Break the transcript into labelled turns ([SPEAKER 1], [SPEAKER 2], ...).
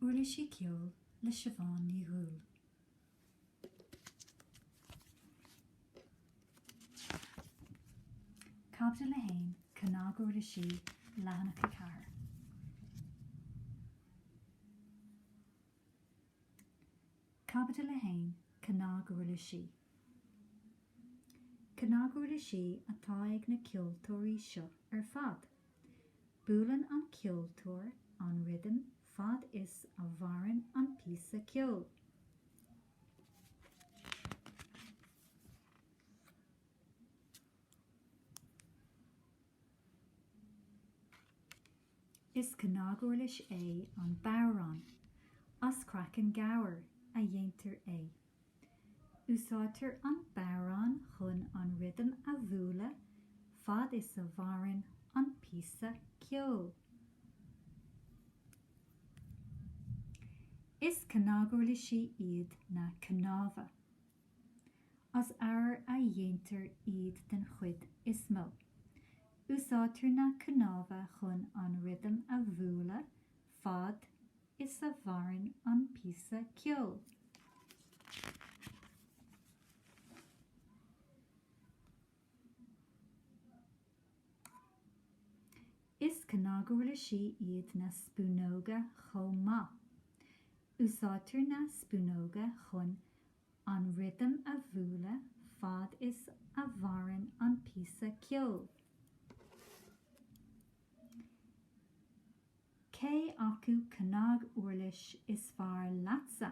[SPEAKER 1] Uirlisí Ceoil le Siobhan ní Ghúil. Caibidil le hain cannag Uirlisí leanach a ceathair. Caibidil le hain cannag Uirlisí. Cannag Uirlisí atá ag na ceoltóirí seo fad. Bualann an ceoltóir an rhythm fad is a bhaireann an píosa ceoil. Is cannag Uirlis é an bárán, as crackan gabhar a dhéantar é. Úsáidtear an bárán chun an rhythm a bhuala fad is a bhaireann an píosa ceoil. Is cannag Uirlisí iad na cnámha. As air a dhéantar iad den chuid is mó. Úsáidtear na cnámha chun an rhythm a bhuala fad is a bhaireann an píosa ceoil. Is cannag Uirlisí iad na spúnóga chomh maith. Úsáidtear na spúnóga chun an rhythm a bhuala fad is a bhaireann an píosa ceoil. Cé acu cannag Uirlis is fearr leatsa.